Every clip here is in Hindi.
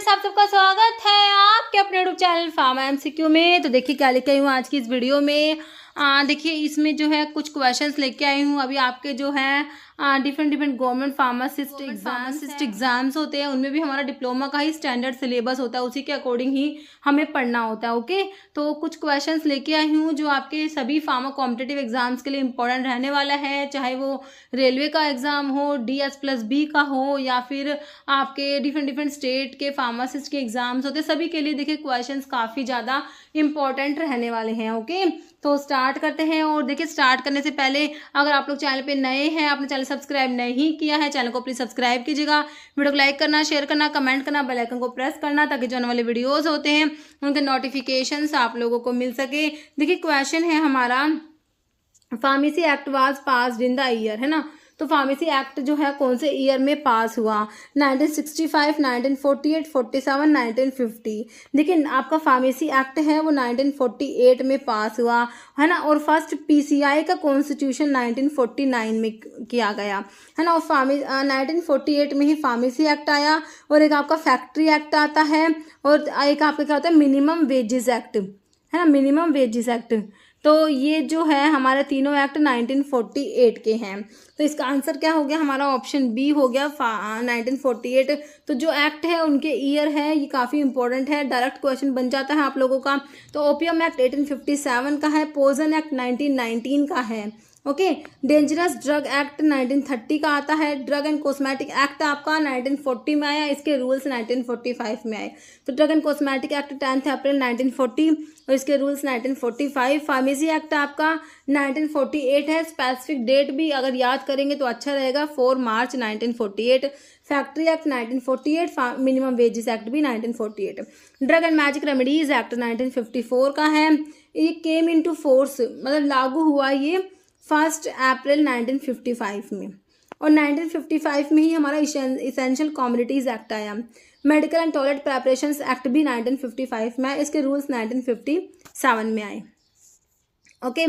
आप सबका स्वागत है आपके अपने यूट्यूब चैनल फार्मा एमसीक्यू में। तो देखिए क्या लेके आई हूँ आज की इस वीडियो में। देखिए इसमें जो है कुछ क्वेश्चंस लेके आई हूँ। अभी आपके जो है डिफरेंट गवर्नमेंट फार्मासिस्ट एग्जाम्स होते हैं, उनमें भी हमारा डिप्लोमा का ही स्टैंडर्ड सिलेबस होता है, उसी के अकॉर्डिंग ही हमें पढ़ना होता है। ओके, तो कुछ क्वेश्चंस लेके आई हूँ जो आपके सभी फार्मा कॉम्पिटिटिव एग्जाम्स के लिए इंपॉर्टेंट रहने वाला है, चाहे वो रेलवे का एग्जाम हो, DS+B का हो, या फिर आपके डिफरेंट स्टेट के फार्मासिस्ट के एग्जाम्स होते हैं, सभी के लिए देखिए क्वेश्चंस काफ़ी ज़्यादा इंपॉर्टेंट रहने वाले हैं। ओके, तो स्टार्ट करते हैं। और देखिए स्टार्ट करने से पहले अगर आप लोग चैनल पे नए हैं, आपने चैनल सब्सक्राइब नहीं किया है, चैनल को प्लीज सब्सक्राइब कीजिएगा, वीडियो को लाइक करना, शेयर करना, कमेंट करना, बेल आइकन को प्रेस करना, ताकि जो आने वाले वीडियोस होते हैं उनके नोटिफिकेशंस आप लोगों को मिल सके। देखिए क्वेश्चन है हमारा, pharmacy act was passed in the year, है ना। तो फार्मेसी एक्ट जो है कौन से ईयर में पास हुआ? 1965, 1948, 47, 1950। देखिए आपका फार्मेसी एक्ट है वो 1948 में पास हुआ, है ना। और फर्स्ट PCI का कॉन्स्टिट्यूशन 1949 में किया गया, है ना। और 1948 में ही फार्मेसी एक्ट आया, और एक आपका फैक्ट्री एक्ट आता है, और एक आपका क्या होता है, मिनिमम वेजेस एक्ट, है ना, मिनिमम वेजेस एक्ट। तो ये जो है हमारे तीनों एक्ट 1948 के हैं। तो इसका आंसर क्या हो गया हमारा? ऑप्शन बी हो गया 1948। तो जो एक्ट है उनके ईयर है, ये काफ़ी इंपॉर्टेंट है, डायरेक्ट क्वेश्चन बन जाता है आप लोगों का। तो ओपियम एक्ट 1857 का है, पॉइजन एक्ट 1919 का है। ओके, डेंजरस ड्रग एक्ट 1930 का आता है, ड्रग एंड कॉस्मेटिक एक्ट आपका 1940 में आया, इसके रूल्स 1945 में आए। तो ड्रग एंड कॉस्मेटिक एक्ट 10 अप्रैल 1940 और इसके रूल्स 1945। फार्मेसी एक्ट आपका 1948 है, स्पेसिफिक डेट भी अगर याद करेंगे तो अच्छा रहेगा, 4 मार्च 1948। Factory act 1948, minimum wages act भी 1948। Drug and magic remedies act 1954 का है, ये केम इनटू फोर्स मतलब लागू हुआ ये 1 अप्रैल 1955 में, और 1955 में ही हमारा इसेंशियल कमोडिटीज एक्ट आया। Medical and toilet preparations act भी 1955 में आए, इसके रूल्स 1957 में आए। Okay,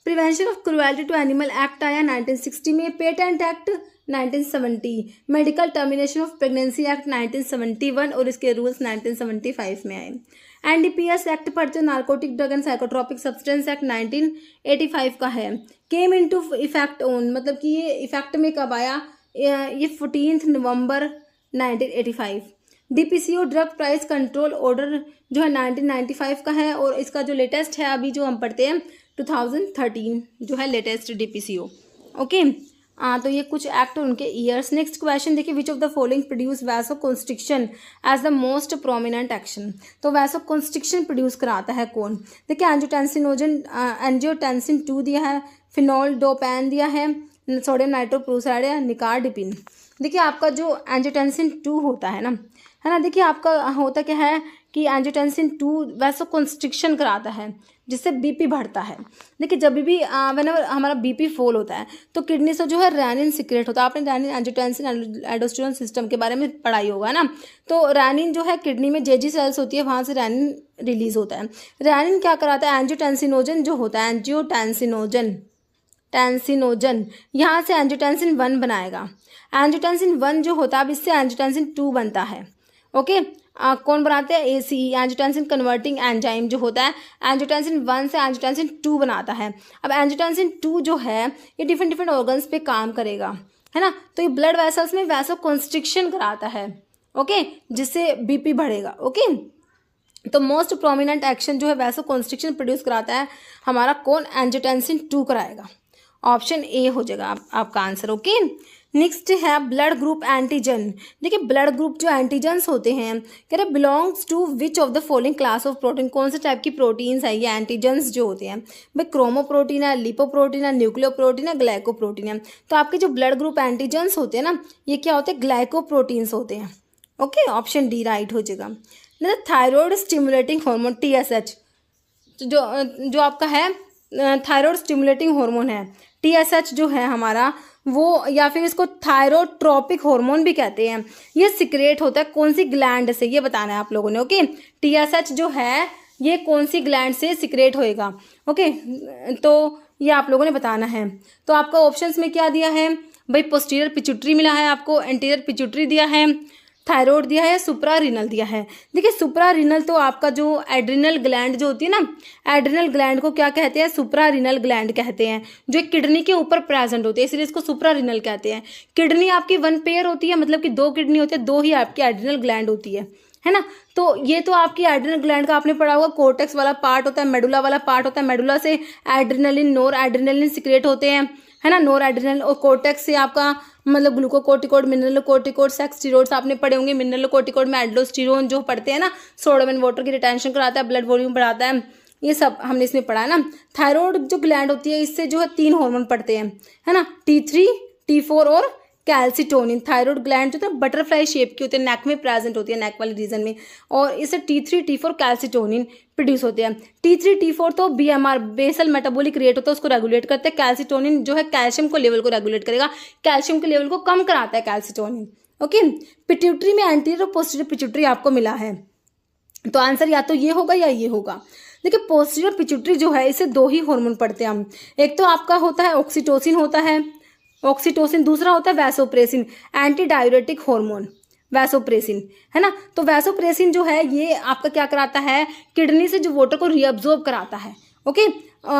prevention of cruelty to animal act आया 1960 में, patent act 1970, medical termination of pregnancy act 1971 और इसके रूल्स 1975 में आए। NDPS एक्ट पढ़ते narcotic drug and psychotropic substance act 1985 का है, केम इनटू इफेक्ट ऑन मतलब कि ये इफेक्ट में कब आया? ये 14 नवंबर 1985। DPCO drug price control order जो है 1995 का है, और इसका जो लेटेस्ट है अभी जो हम पढ़ते हैं 2013 जो है लेटेस्ट DPCO। ओके, तो ये कुछ एक्ट उनके ईयर्स। नेक्स्ट क्वेश्चन देखिए, which of the following produce vasoconstriction as the most prominent action. तो वैसोकंस्ट्रिक्शन प्रोड्यूस कराता है कौन? देखिए एंजियोटेंसिन 2 दिया है, फिनोल डोपैन दिया है, सोडियम नाइट्रोक्लोराइड या निकार्डिपिन। देखिए आपका जो एंजियोटेंसिन 2 होता है ना, है ना, देखिए आपका होता क्या है कि एंजियोटेंसिन 2 वैसोकंस्ट्रिक्शन कराता है, जिससे BP बढ़ता है। देखिए जब भी व्हेनेवर हमारा BP फॉल होता है तो किडनी से जो है रेनिन सिक्रेट होता है। आपने रेनिन एंजियोटेंसिन एल्डोस्टेरोन सिस्टम के बारे में पढ़ाई होगा ना। तो रेनिन जो है किडनी में JG सेल्स होती है, वहाँ से रेनिन रिलीज होता है। रेनिन क्या कराता है? एंजियोटेंसिनोजन जो होता है, टेंसिनोजन यहाँ से एंजियोटेंसिन 1 बनाएगा। एंजियोटेंसिन 1 जो होता है, अब इससे एंजियोटेंसिन 2 बनता है। ओके, कौन बनाते हैं? ACE एंजियोटेंसिन कन्वर्टिंग एंजाइम जो होता है, एंजियोटेंसिन 1 से एंजियोटेंसिन 2 बनाता है। अब एंजियोटेंसिन 2 जो है ये डिफरेंट ऑर्गन्स पे काम करेगा, है ना। तो ये ब्लड वेसल्स में वैसोकंस्ट्रिक्शन कराता है, ओके, जिससे BP बढ़ेगा। ओके, तो मोस्ट प्रोमिनेंट एक्शन जो है वैसोकंस्ट्रिक्शन प्रोड्यूस कराता है हमारा कौन? एंजियोटेंसिन 2 कराएगा। ऑप्शन A हो जाएगा आपका आंसर। ओके, नेक्स्ट है ब्लड ग्रुप एंटीजन। देखिए ब्लड ग्रुप जो एंटीजन्स होते हैं, कह रहे belongs to which of the following class of protein. कौन से टाइप की प्रोटीन्स है ये एंटीजन्स जो होते हैं? भाई क्रोमोप्रोटीन है, लिपोप्रोटीन है, न्यूक्लियोप्रोटीन है, ग्लाइकोप्रोटीन है। तो आपके जो ब्लड ग्रुप एंटीजन्स होते हैं ना, ये क्या होते हैं? ग्लाइकोप्रोटीन्स होते हैं। ओके, ऑप्शन D राइट हो जाएगा। थायराइड स्टिमुलेटिंग हार्मोन TSH जो आपका है थायराइड स्टिमुलेटिंग हार्मोन है, TSH जो है हमारा वो, या फिर इसको थायरोट्रोपिक हार्मोन भी कहते हैं। ये सिक्रेट होता है कौन सी ग्लैंड से, ये बताना है आप लोगों ने। ओके, TSH जो है ये कौन सी ग्लैंड से सिक्रेट होएगा? ओके, तो ये आप लोगों ने बताना है। तो आपका ऑप्शंस में क्या दिया है भाई? पोस्टीरियर पिट्यूटरी मिला है आपको, एंटीरियर पिट्यूटरी दिया है, थायराइड दिया है या सुप्रा रीनल दिया है। देखिए सुप्रा रीनल तो आपका जो एड्रिनल ग्लैंड जो होती है ना, एड्रिनल ग्लैंड को क्या कहते हैं, सुप्रा रीनल ग्लैंड कहते हैं, जो एक किडनी के ऊपर प्रेजेंट होती है, इसलिए इसको सुप्रा रीनल कहते हैं। किडनी आपकी 1 पेयर होती है, मतलब कि 2 किडनी होती है, 2 ही आपकी एड्रिनल ग्लैंड होती है ना। तो ये तो आपकी एड्रिनल ग्लैंड का आपने पढ़ा होगा, कोर्टेक्स वाला पार्ट होता है, मेडुला वाला पार्ट होता है, मेडुला से एड्रिनलिन नोर एड्रिनलिन सिक्रेट होते हैं, है ना, नोर एड्रिनल, और कोर्टेक्स से आपका मतलब ग्लूकोकोर्टिकोड, मिनरलोकोर्टिकोड, सेक्स स्टीरॉइड्स आपने पढ़े होंगे। मिनरलोकोर्टिकोड में एल्डोस्टेरोन जो पढ़ते हैं ना, सोडियम एंड वाटर की रिटेंशन कराता है, ब्लड वॉल्यूम बढ़ाता है, ये सब हमने इसमें पढ़ा है ना। थायराइड जो ग्लैंड होती है इससे जो है 3 हार्मोन पढ़ते हैं, है ना, T3, T4 और कैल्सिटोनिन। थायराइड ग्लैंड जो है बटरफ्लाई शेप की होती है, नेक में प्रेजेंट होती है, नेक वाले रीजन में, और इससे T3, T4 कैल्सिटोनिन प्रोड्यूस होते हैं। T3, T4 तो BMR बेसल मेटाबॉलिक रेट होता है, उसको रेगुलेट करते हैं। कैल्सिटोनिन जो है कैल्शियम को लेवल को रेगुलेट करेगा, कैल्शियम के लेवल को कम कराता है कैल्सिटोनिन। ओके, पिट्यूटरी में एंटीरियर और पोस्टीरियर पिट्यूटरी आपको मिला है, तो आंसर या तो ये होगा या ये होगा। देखिए पोस्टीरियर पिट्यूटरी जो है इसे 2 ही हार्मोन पढ़ते हैं हम, एक तो आपका होता है ऑक्सीटोसिन होता है, ऑक्सीटोसिन, दूसरा होता है vasopressin, anti diuretic hormone vasopressin, है ना। तो वैसोप्रेसिन जो है ये आपका क्या कराता है, किडनी से जो वाटर को रीअब्जॉर्ब कराता है। ओके,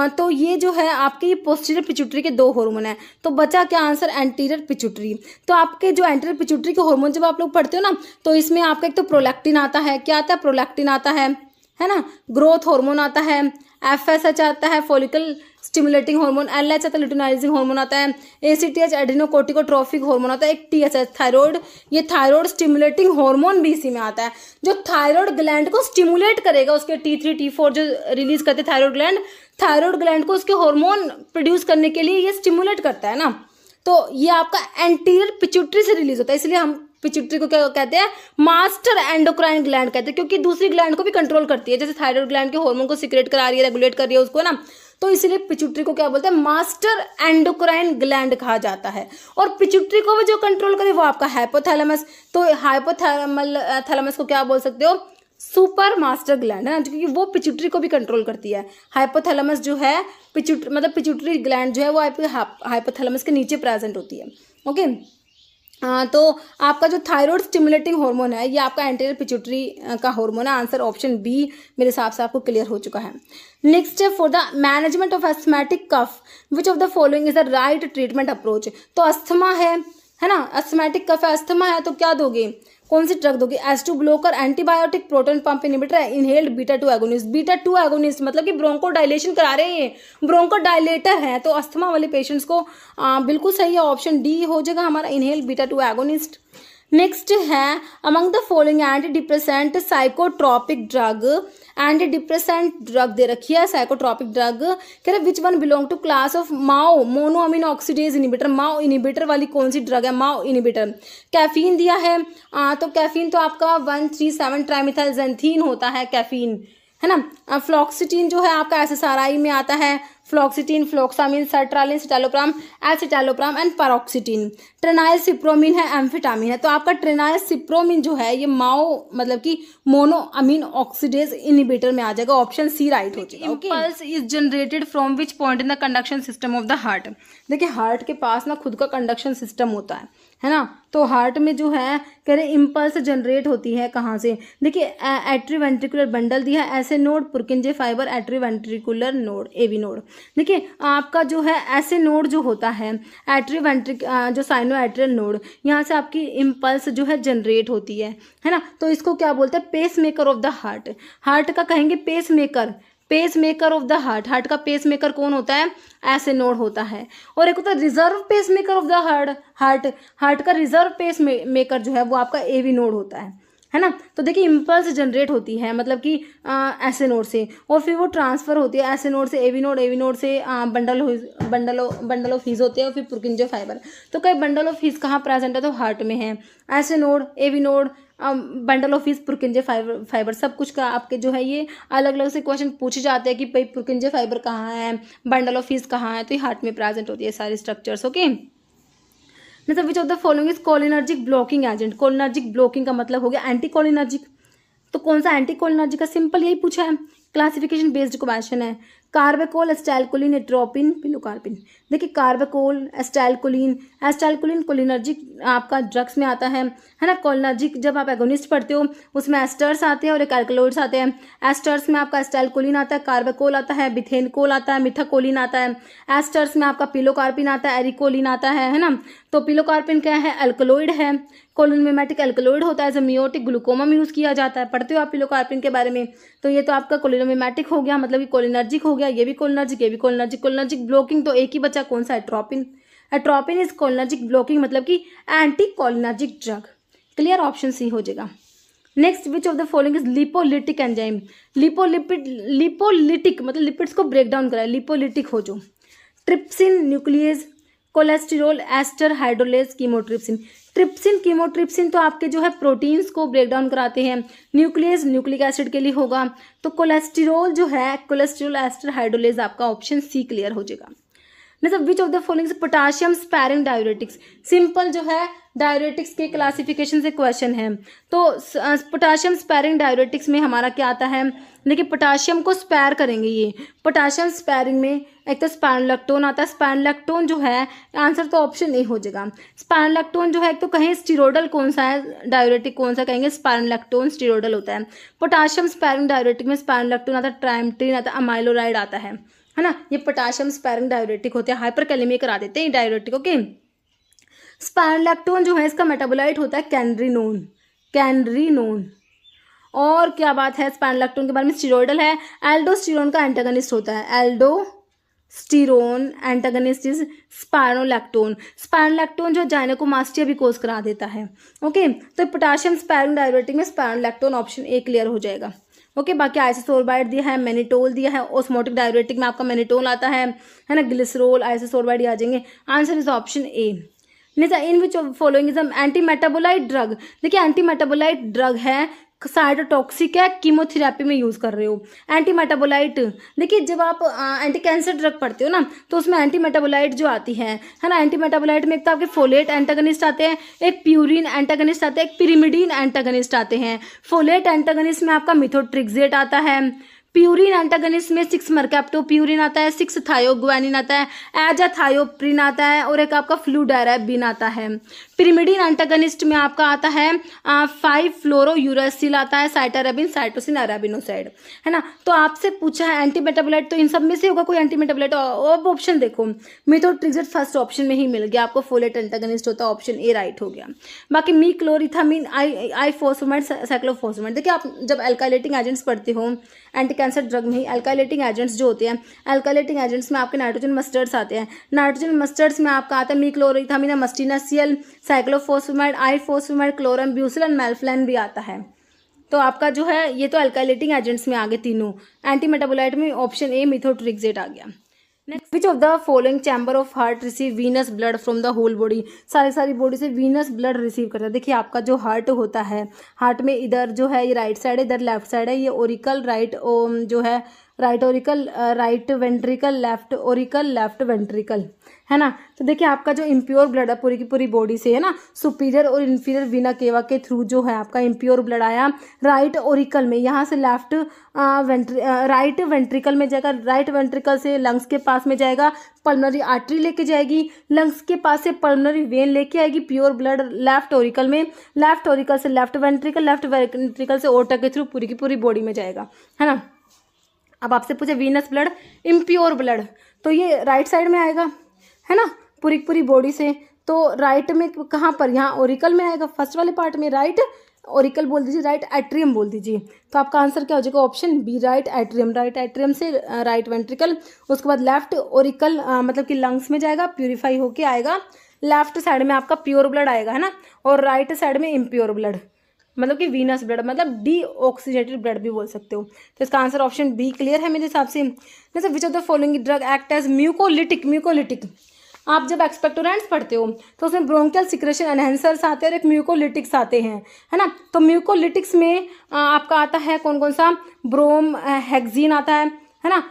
तो ये जो है आपके पोस्टीरियर पिट्यूटरी के 2 हार्मोन है, तो बचा क्या आंसर, एंटीरियर पिट्यूटरी। तो आपके जो एंटीरियर पिट्यूटरी के हार्मोन जब आप लोग पढ़ते हो ना, तो इसमें आपका एक तो प्रोलैक्टिन आता है, क्या आता है, प्रोलैक्टिन आता है ना, ग्रोथ हार्मोन आता है, FSH आता है, फॉलिकल स्टिमुलेटिंग हार्मोन, LH आता है, लुटिनाइजिंग हार्मोन आता है, ACTH एड्रेनोकोर्टिकोट्रोफिक हार्मोन आता है, एक TSH थायराइड, ये थायराइड स्टिमुलेटिंग हार्मोन भी इसी में आता है, जो थायराइड ग्लैंड को स्टिमुलेट करेगा, उसके T3, T4 जो रिलीज करते हैं थायराइड ग्लैंड को उसके हार्मोन प्रोड्यूस करने के लिए ये स्टिमुलेट करता है ना। तो ये आपका एंटीरियर पिट्यूटरी से रिलीज होता है, इसलिए हम पिट्यूटरी को क्या कहते हैं, मास्टर एंडोक्राइन ग्लैंड कहते हैं, क्योंकि दूसरी ग्लैंड को भी कंट्रोल करती है, जैसे थायराइड ग्लैंड के हार्मोन को सीक्रेट करा रही है, रेगुलेट कर रही है उसको ना, तो इसीलिए पिट्यूटरी को क्या बोलते हैं, मास्टर एंडोक्राइन ग्लैंड कहा जाता है। और पिट्यूटरी को भी जो कंट्रोल करे वो आपका हाइपोथैलेमस, तो हाइपोथैलेमस को क्या बोल सकते हो, सुपर मास्टर ग्लैंड, है ना, क्योंकि वो पिट्यूटरी को भी कंट्रोल करती है। हाइपोथैलेमस जो है पिट्यूटरी ग्लैंड जो है वो आपके हाइपोथैलेमस के नीचे प्रेजेंट होती है। ओके, तो आपका जो थायराइड स्टिमुलेटिंग हार्मोन है ये आपका एंटीरियर पिट्यूटरी का हार्मोन है, आंसर ऑप्शन बी मेरे हिसाब से आपको क्लियर हो चुका है। नेक्स्ट है, for the management of asthmatic cough which of the following is the right treatment approach. तो अस्थमा है ना, अस्थमेटिक कफ है, अस्थमा है, तो क्या दोगे, कौन सी ड्रग दोगे, H2 blocker, antibiotic, proton pump inhibitor, inhaled beta two agonist. Beta two agonist मतलब कि ब्रोंको डायलेशन करा रहे हैं, ब्रोंको डायलेटर है, तो अस्थमा वाले पेशेंट्स को बिल्कुल सही है, ऑप्शन डी हो जाएगा हमारा, इनहेल्ड बीटा-2 एगोनिस्ट। नेक्स्ट है, among the following anti depressant psychotropic drug, anti depressant drug दे रखी है, साइकोट्रॉपिक ड्रग, कह रहे which one belong to class of MAO monoamino oxidase inhibitor. MAO inhibitor वाली कौन सी ड्रग है, माओ इनिबिटर। कैफीन दिया है, तो कैफीन तो आपका 137 ट्राइमिथाइलजेंथीन होता है कैफीन, है ना। फ्लॉक्सिटीन जो है आपका SSRI में आता है, फ्लॉक्सिटीन, फ्लॉक्सामिन, सर्ट्रालिन, सिटालोप्राम, एसिटालोप्राम एंड पैरोक्सिटीन। ट्रेनाइल सिप्रोमिन है, एम्फेटामिन है, तो आपका ट्रेनाइल सिप्रोमिन जो है ये माओ मतलब कि मोनोअमीन ऑक्सीडेज इनिबिटर में आ जाएगा, ऑप्शन सी राइट हो जाएगा। Impulse is generated from which point in the conduction system of the heart. देखिए हार्ट के पास ना खुद का कंडक्शन सिस्टम होता है ना, तो हार्ट में जो है कह रहे इम्पल्स जनरेट होती है कहाँ से, देखिए एट्रीवेंट्रिकुलर बंडल दिया है, ऐसे node, Purkinje fibre, atrioventricular node, AV node. देखिए आपका जो है ऐसे नोड जो होता है एट्रीवेंट्रिक जो साइनो एट्रियल नोड, यहाँ से आपकी इम्पल्स जो है जनरेट होती है ना, तो इसको क्या बोलते हैं, pacemaker of the heart. Heart का कहेंगे pacemaker, pacemaker of the heart. Heart का पेस मेकर कौन होता है, ऐसे नोड होता है। और एक होता है reserve pacemaker of the heart का रिजर्व पेस मेकर जो है वो आपका एवी नोड होता है ना। तो देखिए इम्पल्स जनरेट होती है मतलब कि ऐसे नोड से, और फिर वो ट्रांसफर होती है ऐसे नोड से एवी नोड से बंडल ऑफ हीज होते हैं, और फिर पुरकिंजे फाइबर। तो कई बंडल ऑफ हीज कहाँ प्रेजेंट है, तो हार्ट में है, ऐसे node, AV node, bundle of His, Purkinje fibre, सब कुछ का आपके जो है ये अलग अलग से क्वेश्चन पूछे जाते हैं कि भाई पुरकिंजे फाइबर कहाँ है, बंडल ऑफ हीज कहाँ है, तो ये हार्ट में प्रेजेंट होती है सारी स्ट्रक्चर्स। ओके, मतलब विच of the following is cholinergic blocking agent. Cholinergic blocking का मतलब हो गया एंटी कोलिनर्जिक, तो कौन सा एंटी कोलिनर्जिक का, सिंपल यही पूछा है, क्लासिफिकेशन बेस्ड क्वेश्चन है। कार्बेकोल, एस्टाइलकोलिन, एट्रोपिन, पिलोकार्पिन। देखिए कार्बेकोल, एस्टाइलकोलिन कोलिनर्जिक आपका ड्रग्स में आता है ना। कोलिनर्जिक जब आप एगोनिस्ट पढ़ते हो उसमें एस्टर्स आते हैं और एक अल्कलॉइड्स आते हैं। एस्टर्स में आपका एस्टाइलकोलिन आता है, कार्बेकोल आता है, बिथेनकोल आता है, मिथाकोलिन आता है। एस्टर्स में आपका पिलोकार्पिन आता है, एरिकोलिन आता है ना। तो पिलोकार्पिन क्या है, अल्कलॉइड है, कोलिनमिमेटिक अल्कलॉइड होता है, जो मियोटिक ग्लूकोमा में यूज़ किया जाता है। पढ़ते हो आप पिलोकार्पिन के बारे में। तो ये तो आपका कोलिनमिमेटिक हो गया, मतलब कि कोलिनर्जिक हो गया, ये भी कोलिनर्जिक, ये भी कोलिनर्जिक। कोलिनर्जिक ब्लॉकिंग तो एक ही बचा, कौन सा, atropine. Atropine is cholinergic blocking, मतलब कि anti cholinergic drug. Clear, option C हो जाएगा। Next, which of the following is lipolytic enzyme. Lipolytic मतलब लिपिड्स को ब्रेक डाउन कराए, लिपोलिटिक हो जो। Trypsin, nucleus, cholesterol, ester, hydrolase, chymotrypsin. Trypsin, chymotrypsin तो आपके जो है प्रोटीन्स को ब्रेक डाउन कराते हैं। न्यूक्लियस न्यूक्लिक एसिड के लिए होगा। तो कोलेस्टेरोल जो है, कोलेस्टेरोल, एस्टर, हाइड्रोलेज, आपका ऑप्शन सी क्लियर हो जाएगा। मतलब विच of the following potassium sparing diuretics. Simple जो है डायूरेटिक्स के क्लासिफिकेशन से क्वेश्चन है। तो पोटाशियम स्पैरिंग डायूरेटिक्स में हमारा क्या आता है, देखिए पोटाशियम को स्पैर करेंगे। ये पोटाशियम स्पैरिंग में एक तो स्पाइरोलैक्टोन आता है। स्पाइरोलैक्टोन जो है, आंसर तो ऑप्शन ए हो जाएगा। स्पाइरोलैक्टोन जो है, एक तो कहें स्टीरोडल कौन सा है, डायूरेटिक कौन सा कहेंगे, स्पाइरोलैक्टोन स्टीरोडल होता है। पोटाशियम स्पैरिंग डायूरेटिक में स्पाइरोलैक्टोन आता है, ट्राइमेट्रिन आता है, अमाइलोराइड आता है ना। ये पोटाशियम स्पैरिंग डायूरेटिक होते हैं, हाइपरकैलेमिया करा देते हैं डायूरेटिक। ओके, स्पाइरोलैक्टोन जो है इसका मेटाबोलाइट होता है कैनरिनोन। और क्या बात है स्पाइरोलैक्टोन के बारे में, स्टीरोइडल है। एल्डोस्टेरोन का एंटागनिस्ट होता है, एल्डोस्टेरोन एंटागनिस्ट इज स्पाइरोलैक्टोन। स्पाइरोलैक्टोन जो जाइनेकोमास्टिया भी कोज करा देता है। ओके, तो पोटाशियम स्पैरिंग डायूरेटिक में स्पाइरोलैक्टोन ऑप्शन ए क्लियर हो जाएगा। ओके, बाकी आइसोसोर्बाइड दिया है, मैनिटोल दिया है। ओस्मोटिक डायूरेटिक में आपका मैनिटोल आता है ना। ग्लिसरोल, आइसोसोर्बाइड आ जाएंगे। Answer is option A. In which following is anti metabolite drug. देखिए एंटी मेटाबोलाइट ड्रग है, साइटोटॉक्सिक है, कीमोथेरेपी में यूज कर रहे हो। एंटी मेटाबोलाइट, देखिए जब आप एंटी कैंसर ड्रग पढ़ते हो ना, तो उसमें एंटी मेटाबोलाइट जो आती है ना। एंटी मेटाबोलाइट में एक तो आपके फोलेट एंटागनिस्ट आते हैं, एक प्यूरिन एंटागनिस्ट आते हैं, एक पिरिमिडीन एंटागनिस्ट आते हैं। फोलेट एंटागनिस्ट में आपका मिथोट्रिक्सेट आता है। प्यूरिन एंटागनिस्ट में 6 मर्कैप्टोप्यूरिन आता है, 6 थायोग्वानिन आता है, एजाथायोप्रिन आता है और एक आपका फ्लूडाराबिन आता है। पिरिमिडीन एंटागनिस्ट में आपका आता है 5 फ्लोरोयूरासिल आता है, साइटाराबिन, साइटोसिन, अराबिनोसाइड, है ना। तो आपसे पूछा है एंटी मेटाबोलाइट, तो इन सब में से होगा कोई एंटी मेटाबोलाइट। अब ऑप्शन देखो, मिथोट्रिक्सेट फर्स्ट ऑप्शन में ही मिल गया आपको, फोलेट एंटागनिस्ट होता है, ऑप्शन ए राइट हो गया। बाकी मीक्लोरिथामिन, आईफोस्फेमाइड, साइक्लोफोस्फेमाइड। देखिए आप जब अल्काइलेटिंग एजेंट्स पढ़ते हो एंटी कैंसर ड्रग में ही, अल्काइलेटिंग एजेंट्स जो होते हैं, अल्काइलेटिंग एजेंट्स में आपके नाइट्रोजन मस्टर्ड्स आते हैं। नाइट्रोजन मस्टर्ड्स में आपका आता है मीक्लोरिथामिन, मस्टिनासियल, साइक्लोफोस्फेमाइड, आईफोस्फेमाइड, क्लोरम ब्यूसिल और मेल्फ्लैन भी आता है। तो आपका जो है ये तो अल्काइलेटिंग एजेंट्स में आ गए तीनों। एंटी मेटाबोलाइट में ऑप्शन ए मिथोट्रिक्सेट आ गया। Next, which of the following chamber of heart receive venous blood from the whole body. सारी बॉडी से वीनस ब्लड रिसीव करता है। देखिए आपका जो हार्ट होता है, हार्ट में इधर जो है ये राइट साइड है, इधर लेफ्ट साइड है। ये ओरिकल राइट जो है, right Oracle right ventricle, left Oracle left ventricle, है ना। तो देखिए आपका जो इम्प्योर ब्लड है पूरी की पूरी बॉडी से, है ना, सुपीरियर और इन्फीरियर वीना केवा के थ्रू जो है आपका इम्प्योर ब्लड आया राइट ओरिकल में, यहाँ से लेफ्ट राइट वेंट्रिकल में जाएगा, राइट वेंट्रिकल से लंग्स के पास में जाएगा, पल्मोनरी आर्टरी लेके जाएगी, लंग्स के पास से पल्मोनरी वेन लेके आएगी, प्योर ब्लड लेफ्ट ओरिकल में, लेफ्ट ओरिकल से लेफ्ट वेंट्रिकल से ओर्टा के थ्रू पूरी की पूरी बॉडी में जाएगा, है ना। अब आपसे पूछे वीनस ब्लड, इम्प्योर ब्लड, तो ये राइट साइड में आएगा, है ना, पूरी पूरी बॉडी से। तो राइट में कहाँ पर, यहाँ ओरिकल में आएगा, फर्स्ट वाले पार्ट में राइट ओरिकल बोल दीजिए, राइट एट्रियम बोल दीजिए। तो आपका आंसर क्या हो जाएगा, option B right atrium. Right atrium से राइट वेंट्रिकल, उसके बाद लेफ्ट ओरिकल मतलब कि लंग्स में जाएगा, प्यूरिफाई होके आएगा, लेफ्ट साइड में आपका प्योर ब्लड आएगा, है ना, और राइट साइड में इम्प्योर ब्लड मतलब कि वीनस ब्लड, मतलब डी ऑक्सीजेटेड ब्लड भी बोल सकते हो। तो इसका आंसर ऑप्शन बी क्लियर है मेरे हिसाब से। जैसे which of the following drug act as mucolytic. आप जब एक्सपेक्टोरेंट्स पढ़ते हो तो उसमें ब्रोंकियल सिक्रेशन एनहेंसर्स आते हैं और एक म्यूकोलिटिक्स आते हैं, है ना। तो म्यूकोलिटिक्स में आपका आता है कौन कौन सा, ब्रोम हेक्सिन आता है है ना।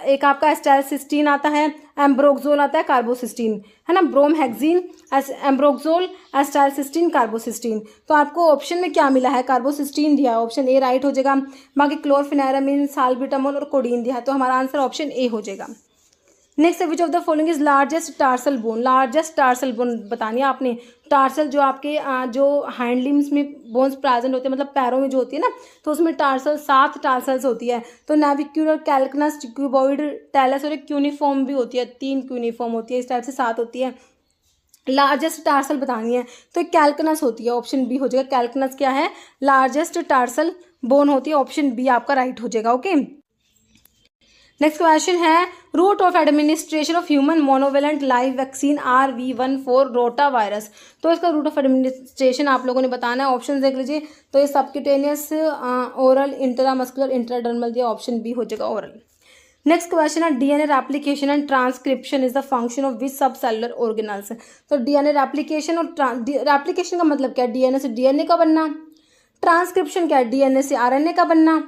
एक आपका एस्टाइलसिस्टीन आता है, एम्ब्रोक्सोल आता है, कार्बोसिस्टीन, है ना, ब्रोमहेक्सिन, एम्ब्रोक्सोल, एस्टाइलसिस्टीन, कार्बोसिस्टीन। तो आपको ऑप्शन में क्या मिला है, कार्बोसिस्टीन दिया है, ऑप्शन ए राइट हो जाएगा। बाकी क्लोरफेनेरामिन, साल्बिटामोल और कोडीन दिया है, तो हमारा आंसर ऑप्शन ए हो जाएगा। Next, which of the following is largest tarsal bone. Largest tarsal bone बतानी है आपने। टार्सल जो आपके जो हैंड लिम्स में बोन्स प्रेजेंट होते हैं, मतलब पैरों में जो होती है ना, तो उसमें टार्सल 7 टार्सल्स होती है। तो नाविक्यूलर, कैल्कनस, क्यूबॉइड, टेलस और एक क्यूनिफॉर्म भी होती है, 3 क्यूनिफॉर्म होती है, इस टाइप से 7 होती है। लार्जेस्ट टार्सल बतानी है तो कैल्कनस होती है, ऑप्शन बी हो जाएगा। कैल्कनस क्या है, लार्जेस्ट टार्सल बोन होती है, ऑप्शन बी आपका राइट हो जाएगा। ओके, नेक्स्ट क्वेश्चन है, route of administration of human monovalent live vaccine RV14 rota virus. तो इसका रूट ऑफ एडमिनिस्ट्रेशन आप लोगों ने बताना है, ऑप्शन देख लीजिए। तो ये सबक्यूटेनियस, ओरल, इंट्रामस्कुलर, इंट्राडर्मल दिया, ऑप्शन बी हो जाएगा ओरल। नेक्स्ट क्वेश्चन है, DNA replication and transcription is the function of which सब सेलुलर ऑर्गेनल्स। तो डीएनए रेप्लिकेशन और रेप्लिकेशन का मतलब क्या है, डीएनए से डीएनए का बनना। ट्रांसक्रिप्शन क्या है, डीएनए से आरएनए का बनना,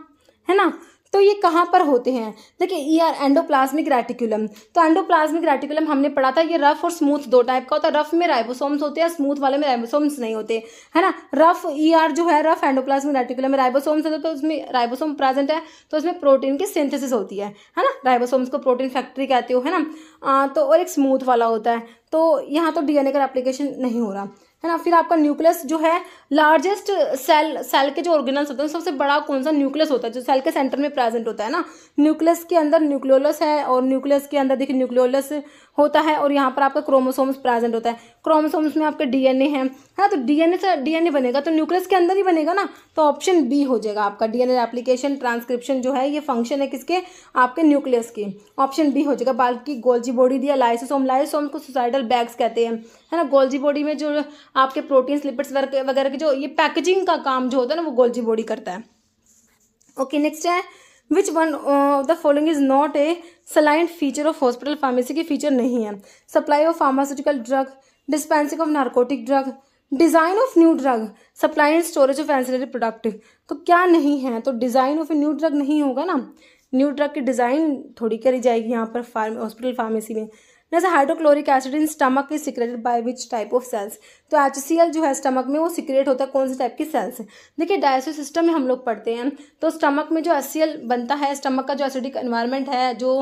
है ना। तो ये कहाँ पर होते हैं, देखिए एंडोप्लाज्मिक रेटिकुलम। तो एंडोप्लाज्मिक रेटिकुलम हमने पढ़ा था, ये रफ और स्मूथ 2 टाइप का होता है। रफ में राइबोसोम्स होते हैं, स्मूथ वाले में राइबोसोम्स नहीं होते, है ना। रफ जो है, रफ एंडोप्लाज्मिक रेटिकुलम में राइबोसोम्स होते हैं, तो उसमें राइबोसोम प्रेजेंट है, तो उसमें प्रोटीन की सिंथेसिस होती है ना। राइबोसोम्स को प्रोटीन फैक्ट्री कहते हो, है ना। तो और एक स्मूथ वाला होता है। तो यहाँ तो डीएनए का एप्लीकेशन नहीं हो रहा, है ना। फिर आपका न्यूक्लियस जो है, लार्जेस्ट सेल के जो ऑर्गेनल्स होते हैं सबसे बड़ा कौन सा न्यूक्लियस होता है, जो सेल के सेंटर में प्रेजेंट होता है ना। न्यूक्लियस के अंदर न्यूक्लियोलस है, और न्यूक्लियस के अंदर देखिए न्यूक्लियोलस होता है, और यहाँ पर आपका क्रोमोसोम्स प्रेजेंट होता है। क्रोमोसोम्स में आपके डीएनए है ना। तो डीएनए से डीएनए बनेगा तो न्यूक्लियस के अंदर ही बनेगा ना, तो ऑप्शन बी हो जाएगा आपका। डीएनए एप्लीकेशन, ट्रांसक्रिप्शन जो है, ये फंक्शन है किसके, आपके न्यूक्लियस की, ऑप्शन बी हो जाएगा। बाकी गोल्जी बॉडी दिया, लाइसोसोम, लाइसोसोम को सुसाइडल बैग्स कहते हैं, है ना। गोल्जी बॉडी में जो आपके प्रोटीन्स, लिपिड्स वगैरह की जो ये पैकेजिंग का काम जो होता है ना, वो गोल्जी बॉडी करता है। ओके, नेक्स्ट है, which one of the following is not a saline feature of hospital pharmacy की फीचर नहीं है। Supply of pharmaceutical drug, dispensing of narcotic drug, design of new drug, supply and storage of ancillary product. तो क्या नहीं है, तो design of a new drug नहीं होगा ना। न्यू ड्रग की डिजाइन थोड़ी करी जाएगी यहाँ पर हॉस्पिटल फार्मेसी में। जैसे hydrochloric acid in stomach is secreted by which type of cells. तो HCl जो है स्टमक में, वो सिक्रेट होता है कौन से टाइप की सेल्स। देखिए डाइजेस्टिव सिस्टम में हम लोग पढ़ते हैं, तो स्टमक में जो HCl बनता है, स्टमक का जो एसिडिक एनवायरनमेंट है, जो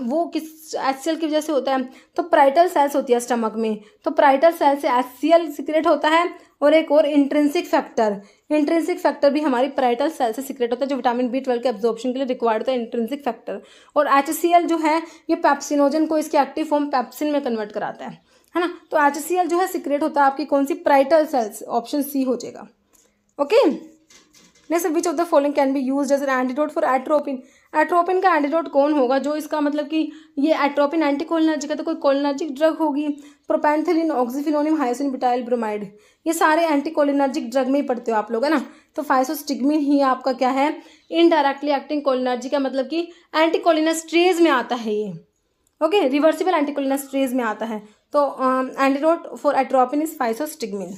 वो किस HCl की वजह से होता है, तो पैराइटल सेल्स होती है स्टमक में, तो पैराइटल सेल से HCl सिक्रेट होता है। और एक और इंट्रिंसिक फैक्टर भी हमारी पैराइटल सेल से सिक्रेट होता है, जो विटामिन B12 के एब्जॉर्प्शन के लिए रिक्वायर्ड होता है, इंट्रिंसिक फैक्टर। और HCl जो है, ये पेप्सिनोजन को इसके एक्टिव फॉर्म पेप्सिन में कन्वर्ट कराता है ना। तो HCl जो है सिक्रेट होता है आपकी कौन सी, पैराइटल सेल्स, ऑप्शन सी हो जाएगा। Okay, next, which of the following can be used as an antidote for atropine. Atropine का एंटीडोट कौन होगा, जो इसका मतलब कि ये एट्रोपिन एंटीकोलिनर्जिक है, तो कोई कोलिनर्जिक ड्रग होगी। प्रोपेंथिलिन, ऑक्सीफिनोनिम, हाइसिन, ब्यूटाइल ब्रोमाइड, ये सारे एंटीकोलिनर्जिक ड्रग में ही पढ़ते हो आप लोग, है ना। तो फाइसोस्टिग्मिन ही आपका क्या है, इनडायरेक्टली एक्टिंग कोलिनर्जिक का मतलब कि एंटीकोलिनस्ट्रेज में आता है ये। ओके, रिवर्सिबल एंटीकोलिनस्ट्रेज में आता है। तो antidote for atropine is physostigmine.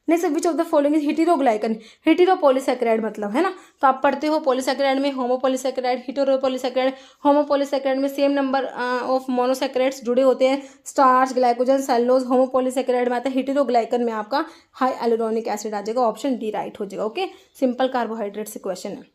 Next, which of the following is heteroglycan. Heteropolysaccharide मतलब, है ना। तो आप पढ़ते हो पॉलीसैकेराइड में होमोपॉलीसैकेराइड, हेटेरोपॉलीसैकेराइड। होमोपॉलीसैकेराइड में सेम नंबर ऑफ मोनोसैकेराइड्स जुड़े होते हैं, स्टार्च, ग्लाइकोजन, सेलुलोज। होमोपॉलीसैकेराइड में आता है हेटेरोग्लाइकन में आपका हाई एलोरोनिक एसिड आ जाएगा, ऑप्शन डी राइट हो जाएगा। ओके, सिंपल कार्बोहाइड्रेट से क्वेश्चन है।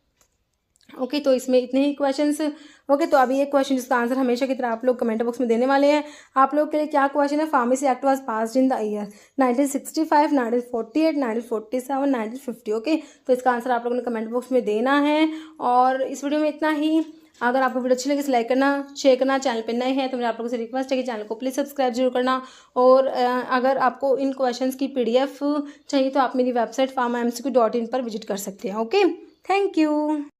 ओके, तो इसमें इतने ही क्वेश्चंस। ओके, तो अभी एक क्वेश्चन जिसका आंसर हमेशा की तरह आप लोग कमेंट बॉक्स में देने वाले हैं। आप लोग के लिए क्या क्वेश्चन है, pharmacy act was passed in the year 1965, 1948, 1947, 1950। Okay, तो इसका आंसर आप लोगों ने कमेंट बॉक्स में देना है। और इस वीडियो में इतना ही। अगर आपको वीडियो अच्छी लगी तो लाइक करना, शेयर करना, चैनल पर नए हैं तो मेरे आप लोगों से रिक्वेस्ट है कि चैनल को प्लीज़ सब्सक्राइब जरूर करना। और अगर आपको इन क्वेश्चंस की PDF चाहिए तो आप मेरी वेबसाइट farmamcq.in पर विजिट कर सकते हैं। Okay, thank you.